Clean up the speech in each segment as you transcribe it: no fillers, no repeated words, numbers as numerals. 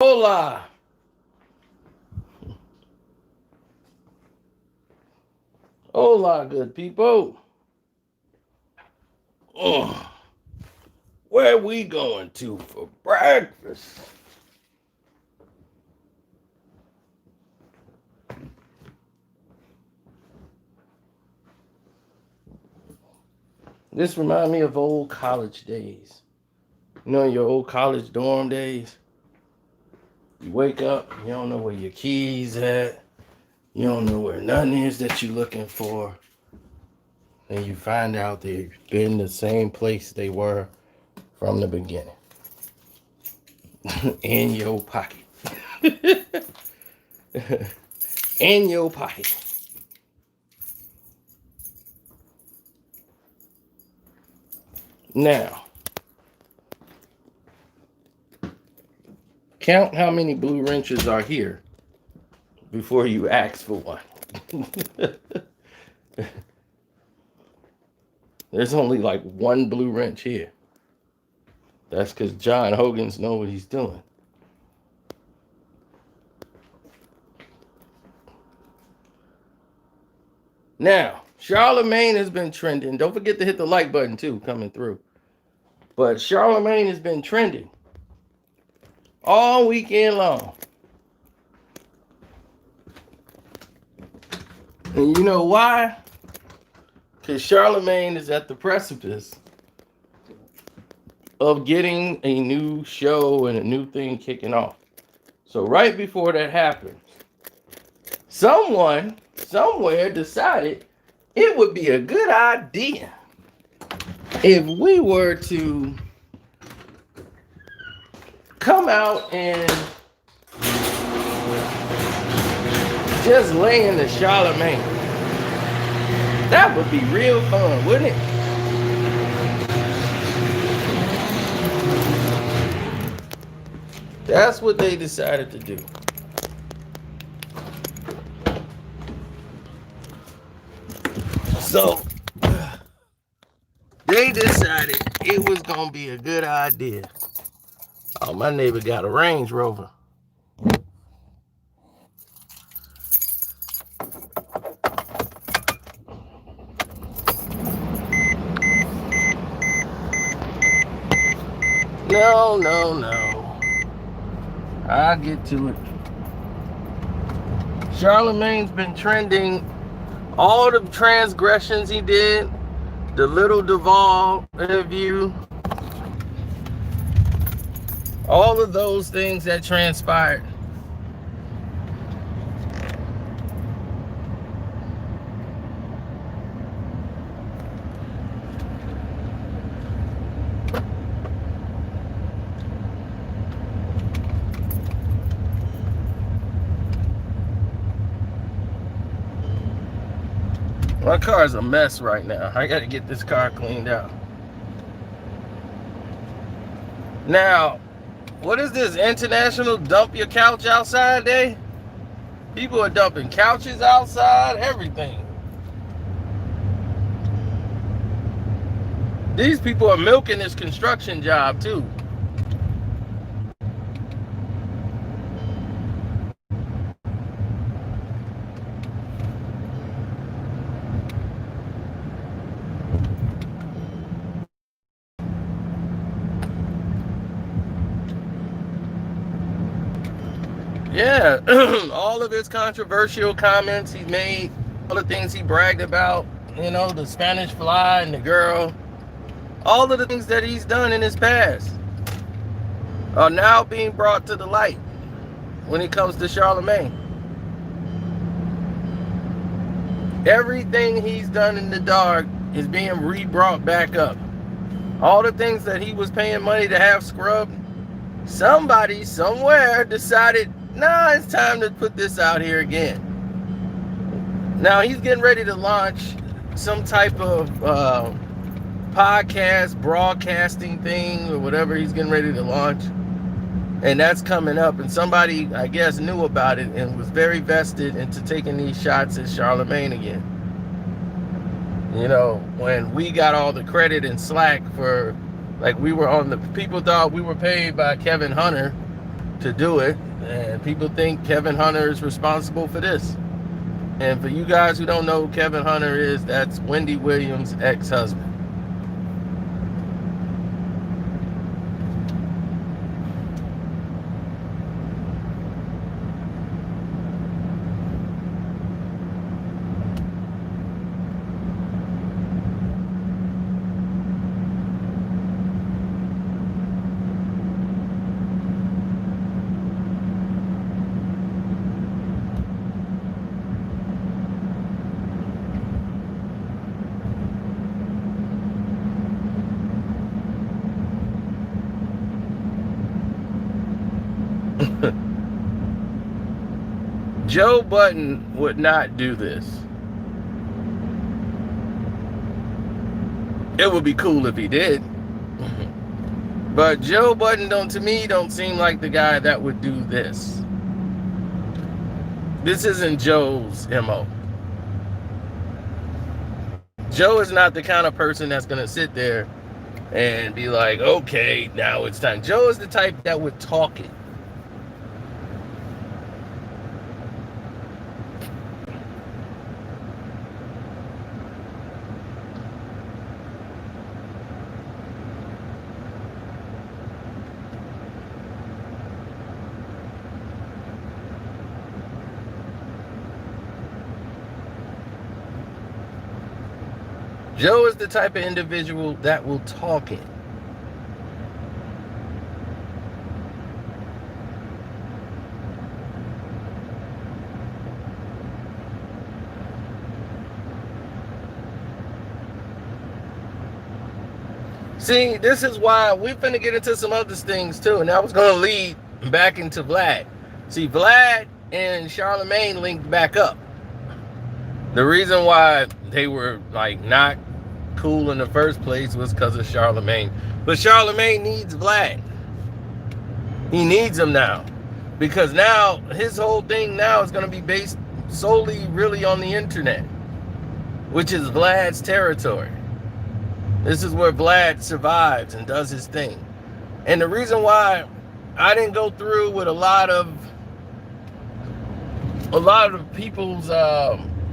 Hola. Hola, good people. Oh, where we going to for breakfast? This reminds me of old college days. You know, your old college dorm days. You wake up, you don't know where your keys at. You don't know where nothing is that you're looking for. And you find out they've been the same place they were from the beginning. In your pocket. In your pocket. Now, count how many blue wrenches are here before you ask for one. There's only like one blue wrench here. That's because John Hogan's know what he's doing. Now, Charlemagne has been trending. Don't forget to hit the like button too, coming through. But Charlemagne has been trending all weekend long. And you know why? Because Charlemagne is at the precipice of getting a new show and a new thing kicking off. So right before that happens, someone somewhere decided it would be a good idea if we were to come out and just lay in the Charlemagne. That would be real fun, wouldn't it? That's what they decided to do. So they decided it was gonna be a good idea. Oh, my neighbor got a Range Rover. No. I'll get to it. Charlemagne's been trending. All the transgressions he did, the Little Duval interview, all of those things that transpired. My car's a mess right now. I got to get this car cleaned out. Now, what is this international dump your couch outside day? People are dumping couches outside, everything. These people are milking this construction job too. Yeah, all of his controversial comments he made, all the things he bragged about, you know, the Spanish fly and the girl, all of the things that he's done in his past are now being brought to the light when it comes to Charlemagne. Everything he's done in the dark is being re-brought back up. All the things that he was paying money to have scrubbed, somebody somewhere decided, nah, it's time to put this out here again. Now he's getting ready to launch some type of podcast, broadcasting thing, or whatever he's getting ready to launch. And that's coming up. And somebody, I guess, knew about it and was very vested into taking these shots at Charlemagne again. You know, when we got all the credit and slack for, like, we were on the, people thought we were paid by Kevin Hunter to do it. And people think Kevin Hunter is responsible for this. And for you guys who don't know who Kevin Hunter is, that's Wendy Williams' ex-husband. Joe Budden would not do this. It would be cool if he did. But Joe Budden to me don't seem like the guy that would do this. This isn't Joe's MO. Joe is not the kind of person that's going to sit there and be like, okay, now it's time. Joe is the type that would talk it. Joe is the type of individual that will talk it. See, this is why we're finna get into some other things too, and that was gonna lead back into Vlad. See, Vlad and Charlemagne linked back up. The reason why they were like not cool in the first place was because of Charlemagne. But Charlemagne needs Vlad. He needs him now. Because now his whole thing now is going to be based solely really on the internet, which is Vlad's territory. This is where Vlad survives and does his thing. And the reason why I didn't go through with a lot of people's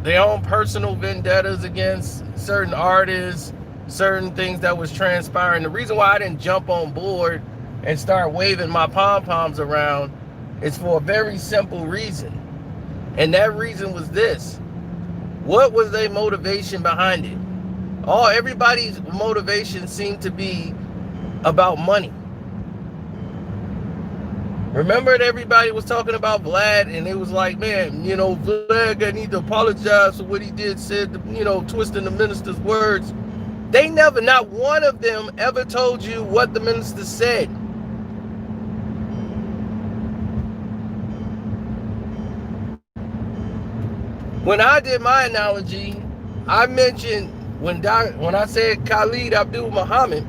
their own personal vendettas against certain artists, certain things that was transpiring. The reason why I didn't jump on board and start waving my pom-poms around is for a very simple reason. And that reason was this. What was their motivation behind it? Everybody's motivation seemed to be about money. Remember that everybody was talking about Vlad, and it was like, man, Vlad, I need to apologize for what he did, said, twisting the minister's words. They never, not one of them ever told you what the minister said. When I did my analogy, I mentioned when I said Khalid Abdul Muhammad,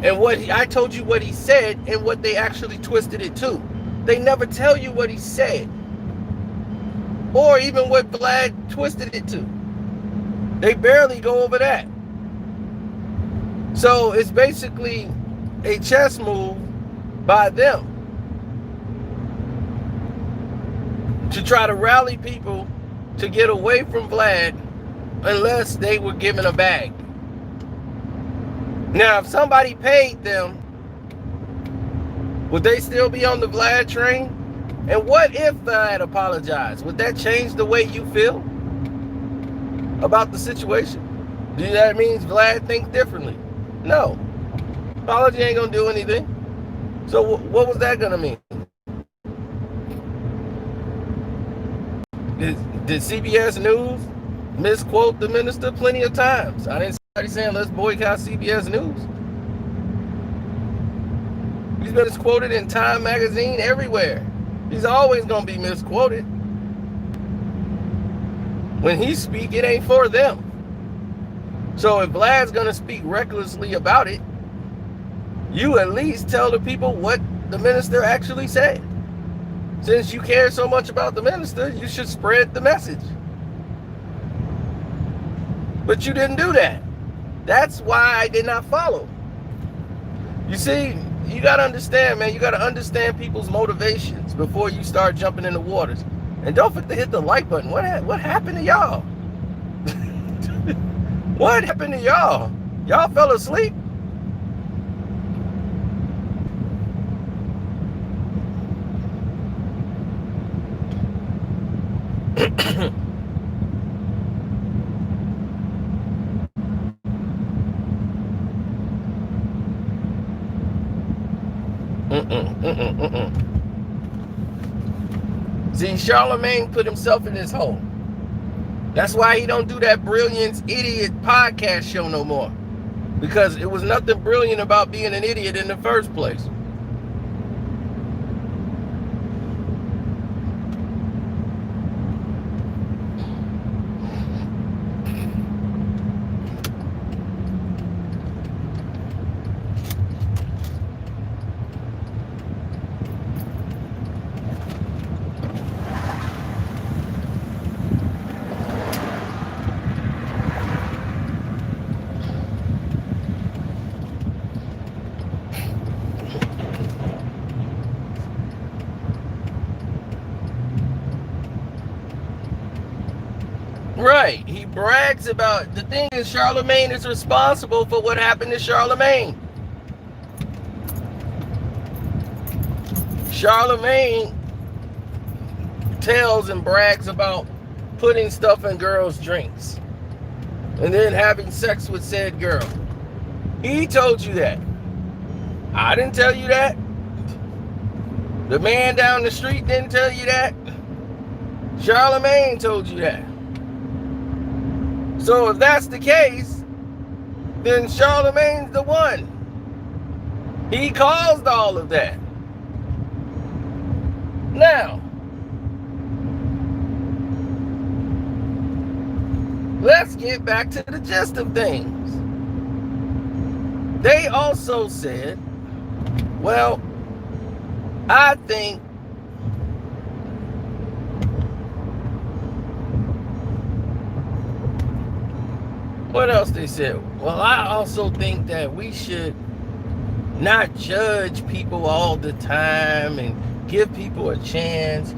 and I told you what he said and what they actually twisted it to. They never tell you what he said, or even what Vlad twisted it to. They barely go over that. So it's basically a chess move by them to try to rally people to get away from Vlad unless they were given a bag. Now, if somebody paid them, would they still be on the Vlad train? And what if Vlad apologized? Would that change the way you feel about the situation? Do that means Vlad thinks differently? No. Apology ain't gonna do anything. So what was that gonna mean? Did CBS News misquote the minister plenty of times? I didn't see anybody saying let's boycott CBS News. He's been quoted in Time magazine everywhere. He's always gonna be misquoted. When he speak, it ain't for them. So if Vlad's gonna speak recklessly about it, you at least tell the people what the minister actually said. Since you care so much about the minister, you should spread the message. But you didn't do that. That's why I did not follow. You see, you got to understand, man. You got to understand people's motivations before you start jumping in the waters. And don't forget to hit the like button. What happened to y'all? What happened to y'all? Y'all fell asleep? See, Charlemagne put himself in his hole. That's why he don't do that Brilliance Idiot podcast show no more. Because it was nothing brilliant about being an idiot in the first place. Right. He brags about, the thing is, Charlemagne is responsible for what happened to Charlemagne. Charlemagne tells and brags about putting stuff in girls' drinks and then having sex with said girl. He told you that. I didn't tell you that. The man down the street didn't tell you that. Charlemagne told you that. So if that's the case, then Charlemagne's the one. He caused all of that. Now, let's get back to the gist of things. They also said, well, I think what else they said? Well, I also think that we should not judge people all the time and give people a chance.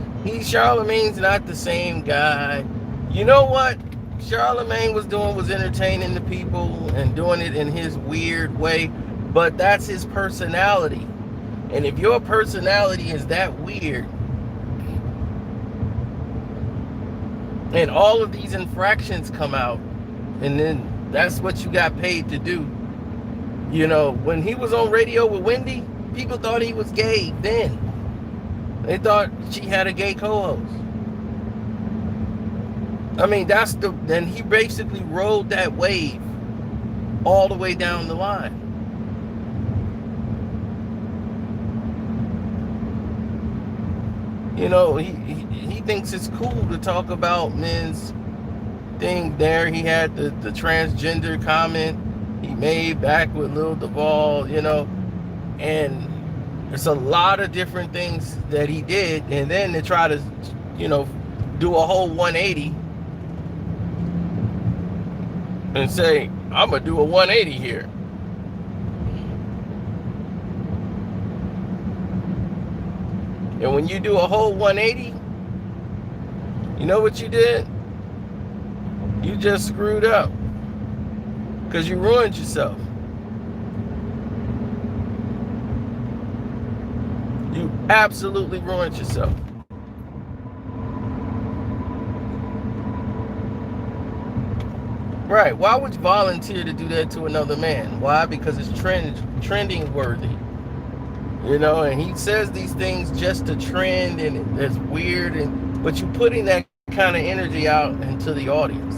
Charlemagne's not the same guy. You know what Charlemagne was doing was entertaining the people and doing it in his weird way, but that's his personality. And if your personality is that weird, and all of these infractions come out, and then that's what you got paid to do. You know, when he was on radio with Wendy, people thought he was gay then. They thought she had a gay co-host. I mean, then he basically rode that wave all the way down the line. You know, he thinks it's cool to talk about men's thing there. He had the transgender comment he made back with Lil Duval, you know, and it's a lot of different things that he did, and then to try to, you know, do a whole 180 and say, I'm gonna do a 180 here. And when you do a whole 180, you know what you did? You just screwed up because you ruined yourself. You absolutely ruined yourself. Right. Why would you volunteer to do that to another man? Why? Because it's trending worthy. You know, and he says these things just to trend, and it's weird, but you're putting that kind of energy out into the audience.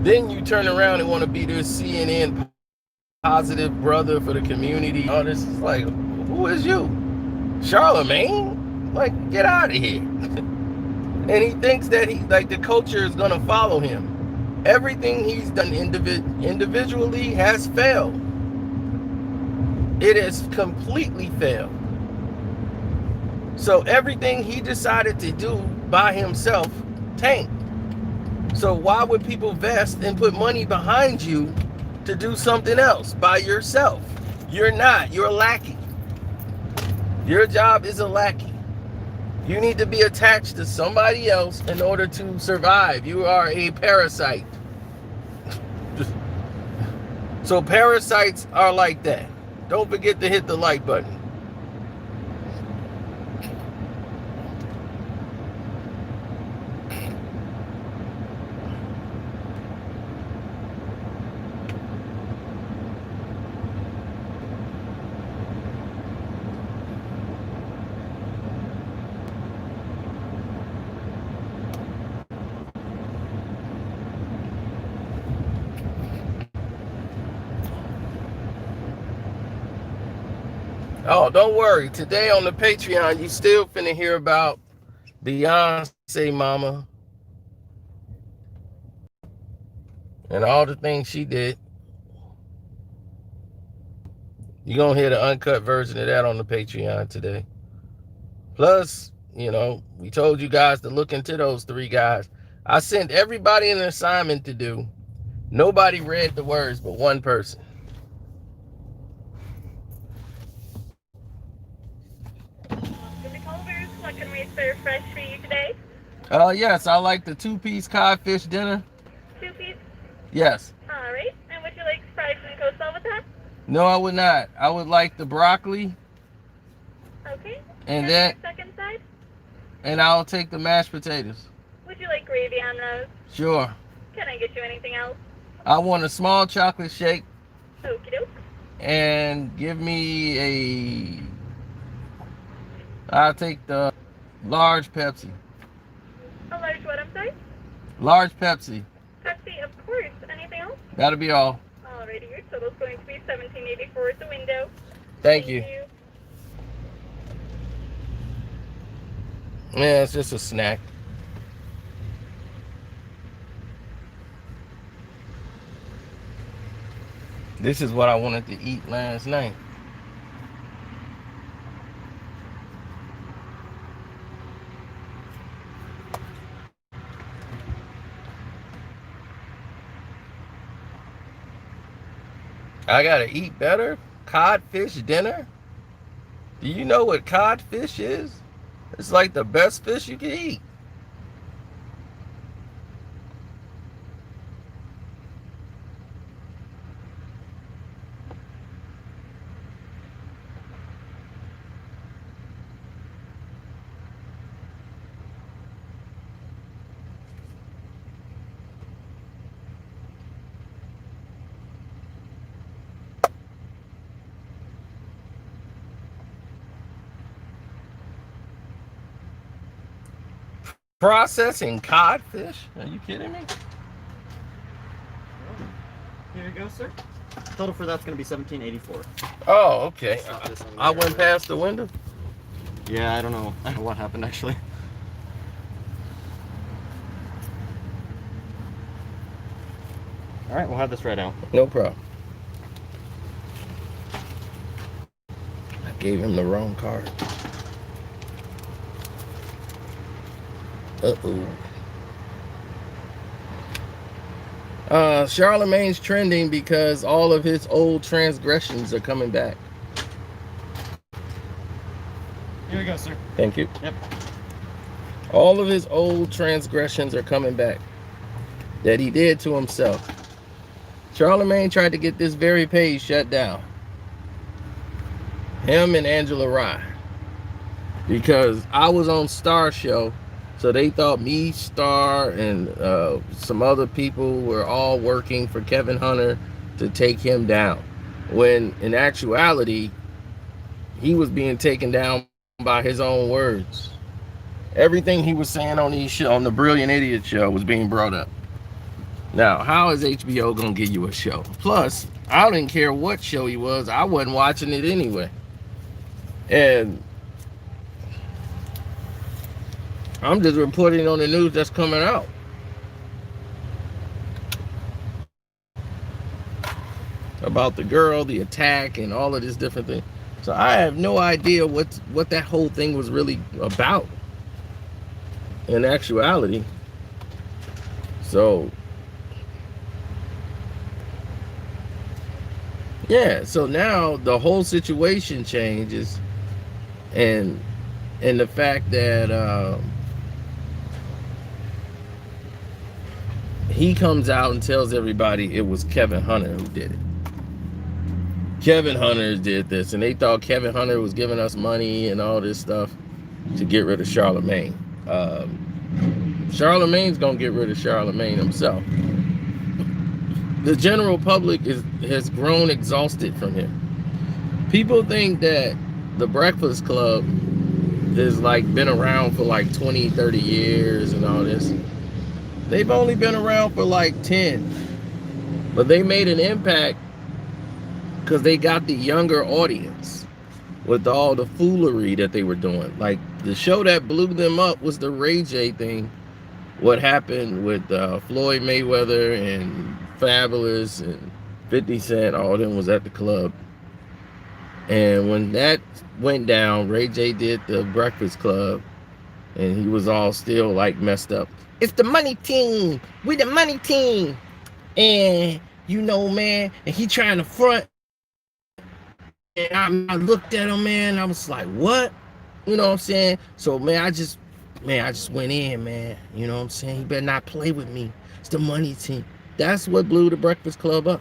Then you turn around and want to be this CNN positive brother for the community. Oh, this is like, who is you? Charlemagne? Like, get out of here. And he thinks that the culture is going to follow him. Everything he's done individually has failed. It has completely failed. So everything he decided to do by himself tanked. So why would people vest and put money behind you to do something else by yourself? You're not. You're a lackey. Your job is a lackey. You need to be attached to somebody else in order to survive. You are a parasite. So parasites are like that. Don't forget to hit the like button. Oh, don't worry. Today on the Patreon, you still finna hear about Beyonce mama and all the things she did. You're gonna hear the uncut version of that on the Patreon today. Plus, you know, we told you guys to look into those 3 guys. I sent everybody an assignment to do. Nobody read the words but one person. What can we serve fresh for you today? Yes, I like the 2-piece codfish dinner. 2-piece? Yes. All right. And would you like fries and coleslaw with that? No, I would not. I would like the broccoli. Okay. And then second side? And I'll take the mashed potatoes. Would you like gravy on those? Sure. Can I get you anything else? I want a small chocolate shake. Okie doke. And give me I'll take the large Pepsi. A large what, I'm sorry? Large Pepsi. Pepsi, of course. Anything else? That'll be all. Alrighty, your total's going to be $17.84 at the window. Thank you. Yeah, it's just a snack. This is what I wanted to eat last night. I gotta eat better? Codfish dinner? Do you know what codfish is? It's like the best fish you can eat. Processing codfish? Are you kidding me? Here you go, sir. Total for that's going to be $17.84. Oh, okay. I went past the window. Yeah, I don't know what happened actually. All right, we'll have this right now. No problem. I gave him the wrong card. Charlemagne's trending because all of his old transgressions are coming back. Here we go, sir. Thank you. Yep. All of his old transgressions are coming back that he did to himself. Charlemagne tried to get this very page shut down. Him and Angela Rye. Because I was on Star Show. So they thought me, Star, and some other people were all working for Kevin Hunter to take him down. When in actuality, he was being taken down by his own words. Everything he was saying on the Brilliant Idiot show was being brought up. Now, how is HBO gonna give you a show? Plus, I didn't care what show he was. I wasn't watching it anyway. And I'm just reporting on the news that's coming out. About the girl, the attack, and all of this different thing. So I have no idea what that whole thing was really about in actuality. So yeah, so now the whole situation changes, and the fact that he comes out and tells everybody it was Kevin Hunter who did it. Kevin Hunter did this, and they thought Kevin Hunter was giving us money and all this stuff to get rid of Charlemagne. Charlemagne's gonna get rid of Charlemagne himself. The general public has grown exhausted from him. People think that the Breakfast Club is like been around for like 20, 30 years and all this. They've only been around for like 10, but they made an impact because they got the younger audience with all the foolery that they were doing. Like the show that blew them up was the Ray J thing. What happened with Floyd Mayweather and Fabulous and 50 Cent, all of them was at the club. And when that went down, Ray J did the Breakfast Club, and he was all still like messed up. It's the money team. We the money team. And you know, man, and he trying to front. And I looked at him, man, I was like, what? You know what I'm saying? So, man, I just went in, man. You know what I'm saying? He better not play with me. It's the money team. That's what blew the Breakfast Club up.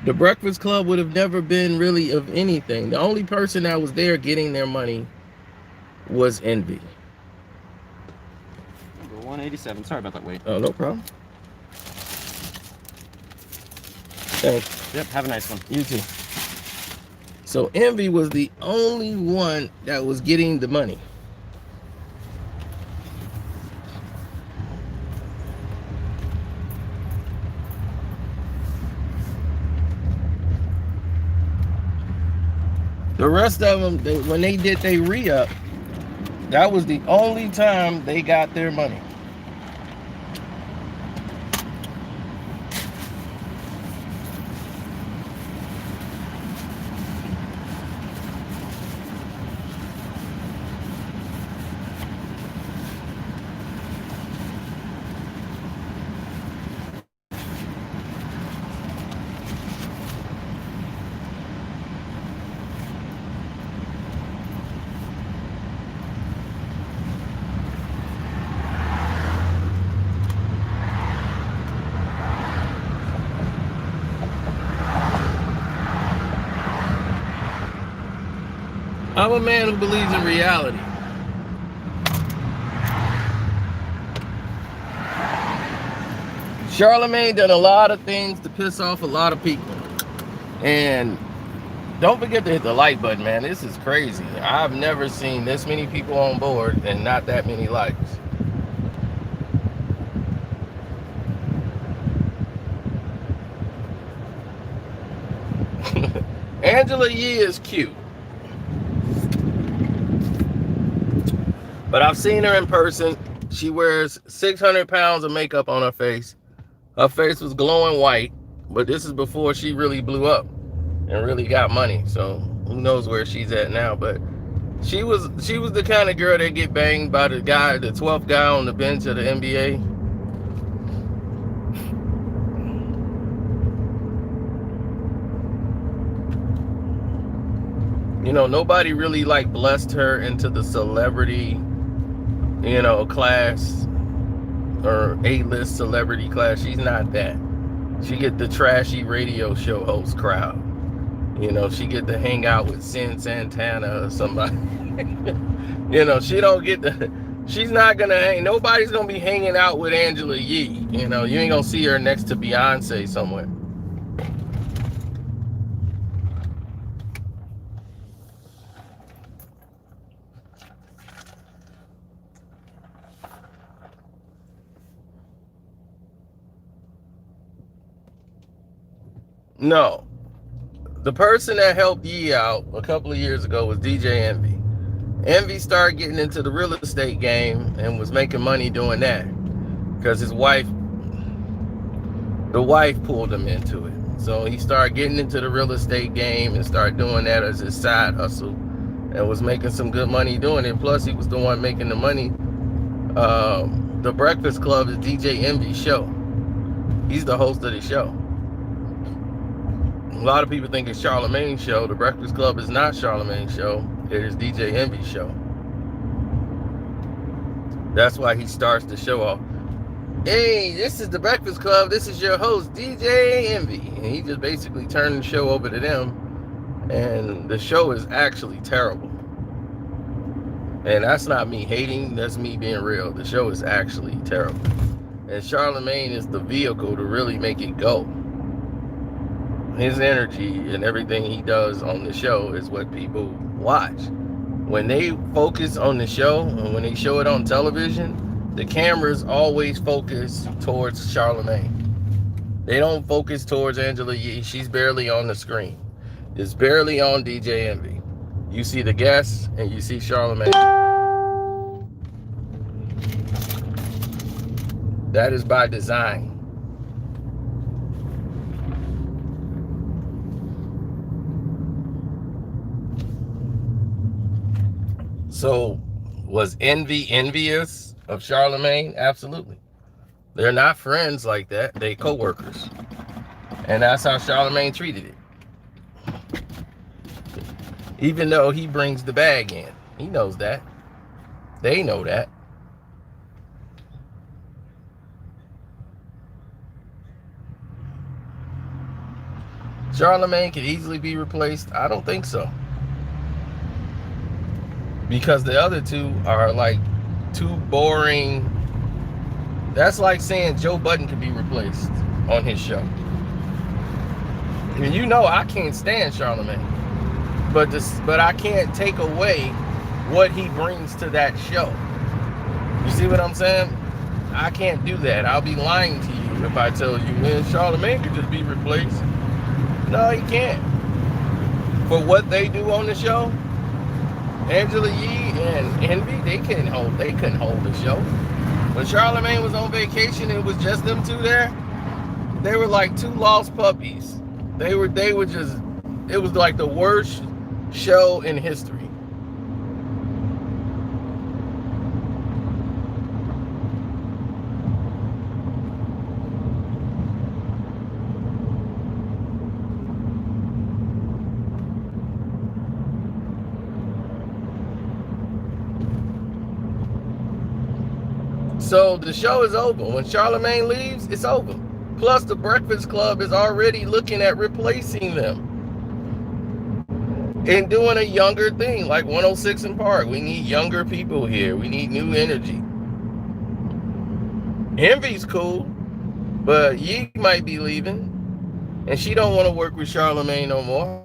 The Breakfast Club would have never been really of anything. The only person that was there getting their money was Envy. 187. Sorry about that wait. Oh, no problem. Thanks. Yep, have a nice one. You too. So Envy was the only one that was getting the money. The rest of them, when they did their re-up, that was the only time they got their money. I'm a man who believes in reality. Charlemagne done a lot of things to piss off a lot of people. And don't forget to hit the like button, man. This is crazy. I've never seen this many people on board and not that many likes. Angela Yee is cute. But I've seen her in person. She wears 600 pounds of makeup on her face. Her face was glowing white, but this is before she really blew up and really got money. So who knows where she's at now? But she was the kind of girl that get banged by the guy, the 12th guy on the bench of the NBA. You know, nobody really like blessed her into the celebrity, you know, class or A-list celebrity class. She's not that. She get the trashy radio show host crowd. You know, she get to hang out with Sin Santana or somebody. You know, she don't get the, she's not gonna hang, nobody's gonna be hanging out with Angela Yee. You know, you ain't gonna see her next to Beyonce somewhere. No. The person that helped Yee out a couple of years ago was DJ Envy. Envy started getting into the real estate game and was making money doing that because his wife, the wife pulled him into it. So he started getting into the real estate game and started doing that as his side hustle, and was making some good money doing it. Plus, he was the one making the money. The Breakfast Club is DJ Envy's show. He's the host of the show. A lot of people think it's Charlemagne's show. The Breakfast Club is not Charlemagne's show. It is DJ Envy's show. That's why he starts the show off. Hey, this is the Breakfast Club. This is your host, DJ Envy. And he just basically turned the show over to them. And the show is actually terrible. And that's not me hating. That's me being real. The show is actually terrible. And Charlemagne is the vehicle to really make it go. His energy and everything he does on the show is what people watch. When they focus on the show and when they show it on television, the cameras always focus towards Charlemagne. They don't focus towards Angela Yee. She's barely on the screen. It's barely on DJ Envy. You see the guests and you see Charlemagne. That is by design. So, was Envy envious of Charlemagne? Absolutely. They're not friends like that. They co-workers. And that's how Charlemagne treated it. Even though he brings the bag in. He knows that. They know that. Charlemagne could easily be replaced. I don't think so. Because the other two are like too boring. That's like saying Joe Budden could be replaced on his show. And you know I can't stand Charlemagne. But I can't take away what he brings to that show. You see what I'm saying? I can't do that. I'll be lying to you if I tell you, man, Charlemagne could just be replaced. No, he can't. For what they do on the show, Angela Yee and Envy, they couldn't hold the show. When Charlemagne was on vacation, it was just them two there. They were like two lost puppies. They were just, it was like the worst show in history. So the show is over. When Charlemagne leaves, it's over. Plus, the Breakfast Club is already looking at replacing them and doing a younger thing, like 106 in Park. We need younger people here. We need new energy. Envy's cool, but Yee might be leaving, and she don't want to work with Charlemagne no more.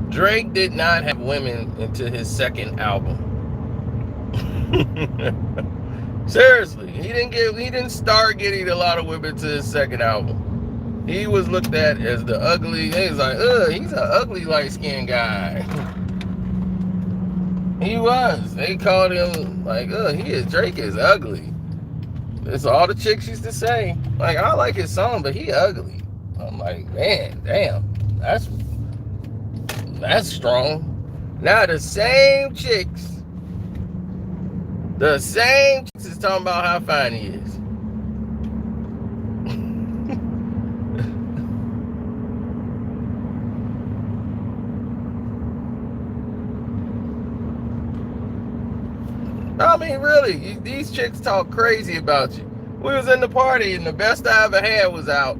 Drake did not have women until his second album. Seriously, he didn't start getting a lot of women to his second album. He was looked at as the ugly. He was like, he's an ugly light-skinned guy. He was. They called him like, Drake is ugly. That's all the chicks used to say. Like, I like his song, but he ugly. I'm like, man, damn, that's strong. Now the same chicks is talking about how fine he is. I mean, really, these chicks talk crazy about you. We was in the party and the best I ever had was out,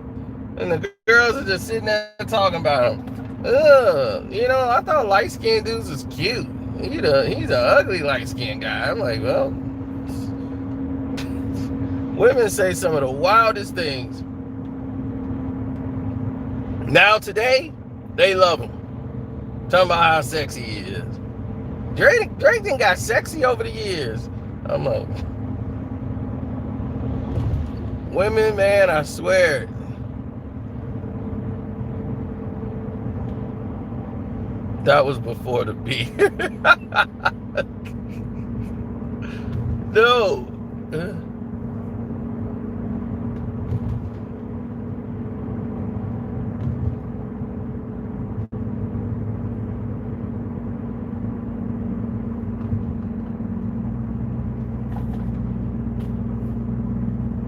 and the girls are just sitting there talking about him. I thought light-skinned dudes was cute. He's an ugly light-skinned guy. I'm like, well, women say some of the wildest things. Now today, they love him. Talking about how sexy he is. Drake done got sexy over the years. I'm like, women, man, I swear. That was before the beat. No.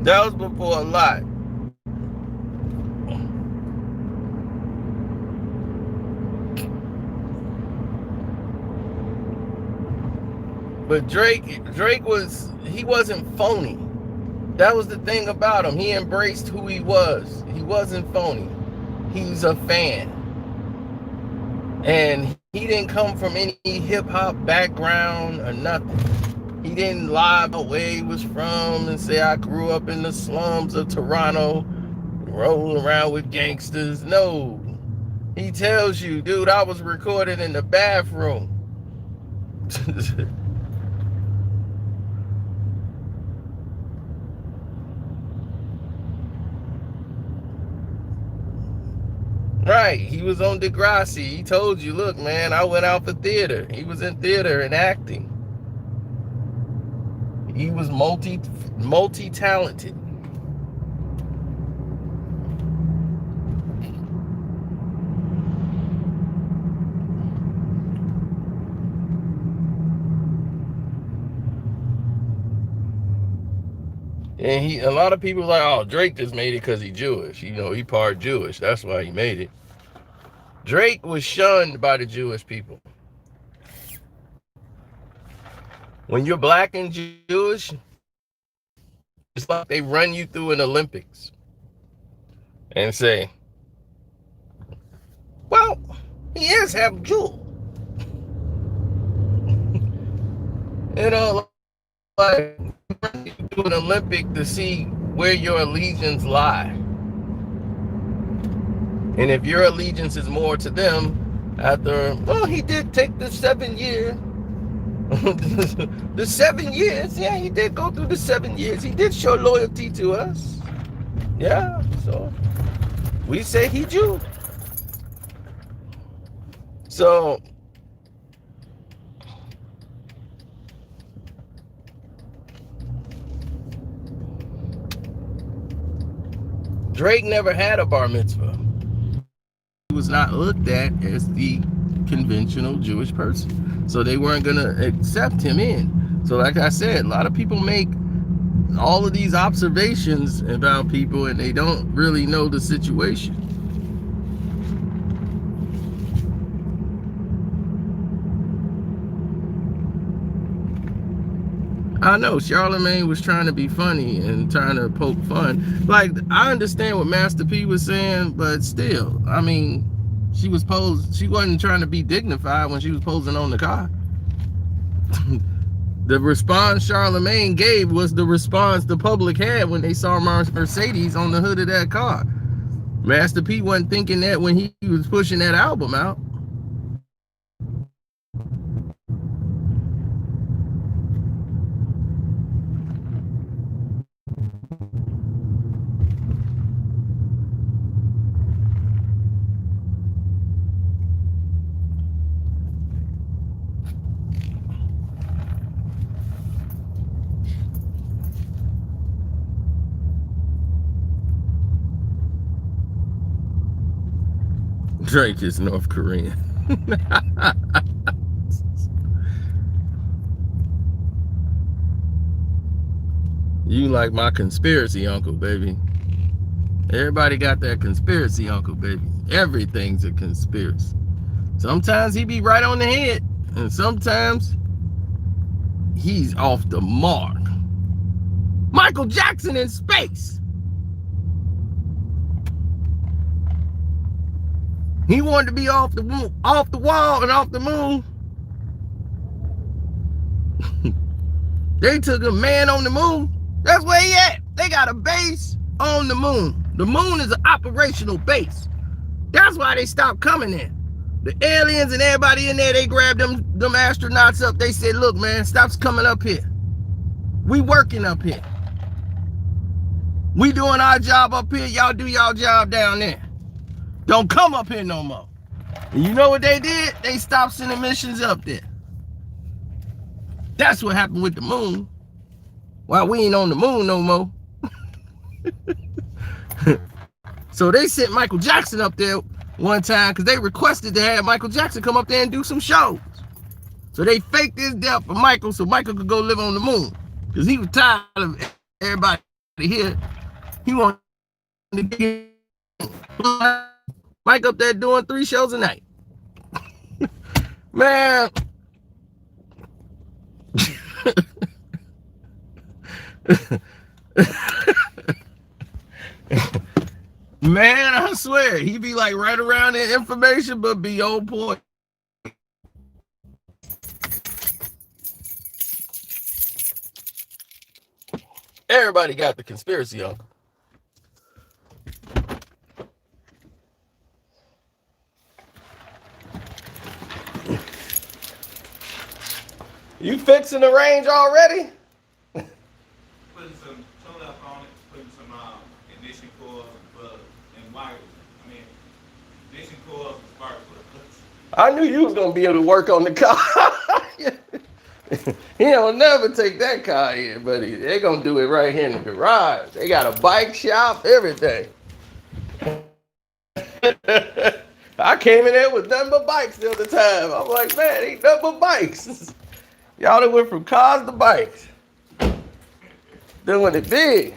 That was before a lot. But Drake he wasn't phony. That was the thing about him. He embraced who he was. He wasn't phony. He's a fan. And he didn't come from any hip-hop background or nothing. He didn't lie about where he was from and say, I grew up in the slums of Toronto, rolling around with gangsters. No. He tells you, dude, I was recorded in the bathroom. Right, he was on Degrassi. He told you, look, man, I went out for theater. He was in theater and acting. He was multi-talented. And a lot of people are like, oh, Drake just made it because he's Jewish. You know, he part Jewish. That's why he made it. Drake was shunned by the Jewish people. When you're black and Jewish, it's like they run you through an Olympics and say, well, he is half Jew. You know, like run you through an Olympic to see where your allegiance lie. And if your allegiance is more to them, after, well, he did take the 7 year. The 7 years, yeah, he did go through the 7 years. He did show loyalty to us. Yeah, so we say he Jew. So Drake never had a bar mitzvah. He was not looked at as the conventional Jewish person. So they weren't going to accept him in. So like I said, a lot of people make all of these observations about people and they don't really know the situation. I know Charlemagne was trying to be funny and trying to poke fun. Like, I understand what Master P was saying, but still, I mean, she wasn't trying to be dignified when she was posing on the car. The response Charlemagne gave was the response the public had when they saw Mercedes on the hood of that car. Master P wasn't thinking that when he was pushing that album out. Drake is North Korean. You like my conspiracy uncle, baby. Everybody got that conspiracy uncle, baby. Everything's a conspiracy. Sometimes he be right on the head, and sometimes he's off the mark. Michael Jackson in space. He wanted to be off the wall and off the moon. They took a man on the moon. That's where he at. They got a base on the moon. The moon is an operational base. That's why they stopped coming in. The aliens and everybody in there, they grabbed them astronauts up. They said, look, man, stop coming up here. We working up here. We doing our job up here. Y'all do y'all job down there. Don't come up here no more. And you know what they did? They stopped sending missions up there. That's what happened with the moon. Why we ain't on the moon no more. So they sent Michael Jackson up there one time because they requested to have Michael Jackson come up there and do some shows. So they faked his death for Michael so Michael could go live on the moon. Because he was tired of everybody here. He wanted to get Mike up there doing 3 shows a night. Man. Man, I swear, he be like right around the information, but be on point. Everybody got the conspiracy on. You fixing the range already? Putting some tune-up on it, putting some ignition coils and plugs and wires. I mean, ignition coils and spark plugs. I knew you was gonna be able to work on the car. He don't never take that car in, but they gonna do it right here in the garage. They got a bike shop, everything. I came in there with nothing but bikes the other time. I'm like, man, ain't nothing but bikes. Y'all done went from cars to bikes. Doing it big.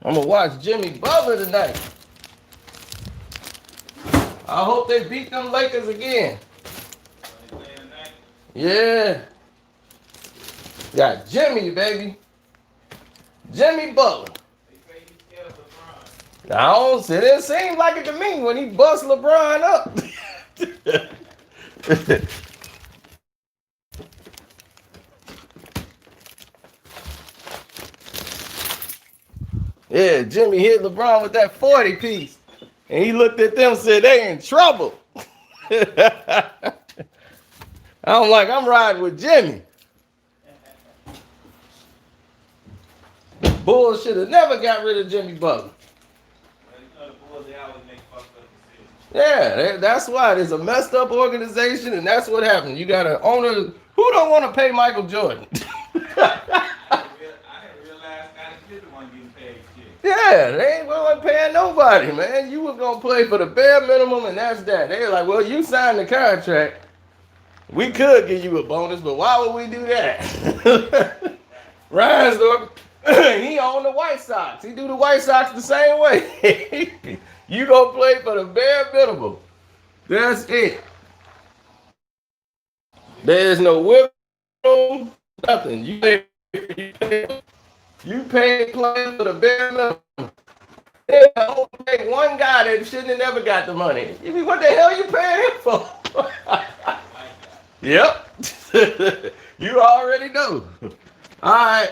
I'm gonna watch Jimmy Butler tonight. I hope they beat them Lakers again. Yeah. Got Jimmy, baby. Jimmy Butler. I don't see. It didn't seem like it to me when he bust LeBron up. Yeah, Jimmy hit LeBron with that 40 piece. And he looked at them and said, they in trouble. I'm like, I'm riding with Jimmy. Bulls should have never got rid of Jimmy Butler. Yeah, that's why. There's a messed up organization, and that's what happened. You got an owner who don't want to pay Michael Jordan. Yeah, they ain't willing to pay nobody, man. You was going to play for the bare minimum, and that's that. They were like, well, you signed the contract. We could give you a bonus, but why would we do that? Reinsdorf, he owned the White Sox. He do the White Sox the same way. You going to play for the bare minimum. That's it. There's no wiggle room, nothing. You pay playing for the bare minimum. They only pay one guy that shouldn't have never got the money. You mean, what the hell you paying him for? Yep. You already know. All right.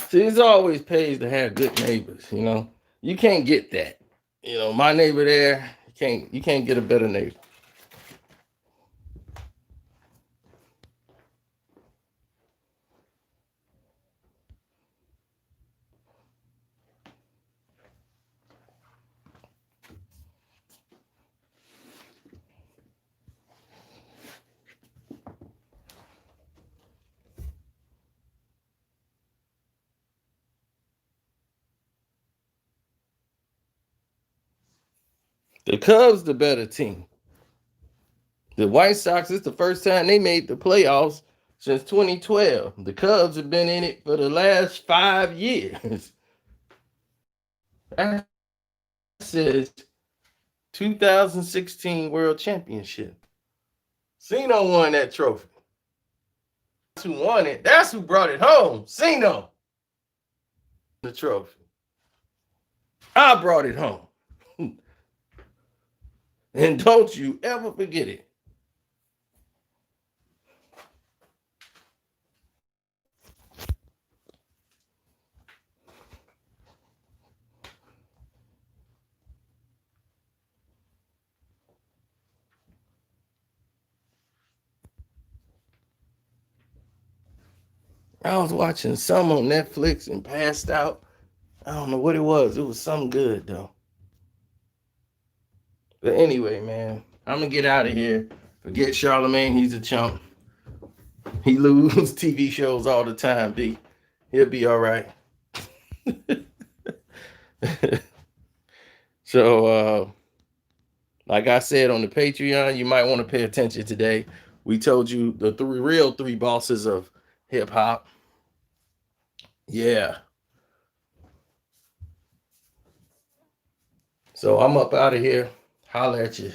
See, it always pays to have good neighbors, you know. You can't get that. You know, my neighbor there, you can't get a better neighbor. The Cubs, the better team. The White Sox, it's the first time they made the playoffs since 2012. The Cubs have been in it for the last 5 years. That says 2016 World Championship. Cena won that trophy. That's who won it. That's who brought it home. Cena. The trophy. I brought it home. And don't you ever forget it. I was watching some on Netflix and passed out. I don't know what it was. It was something good though. But anyway, man, I'm gonna get out of here. Forget Charlemagne, he's a chump. He loses TV shows all the time, B. He'll be all right. So like I said on the Patreon, you might want to pay attention today. We told you the real three bosses of hip hop. Yeah. So I'm up out of here. Holla at you.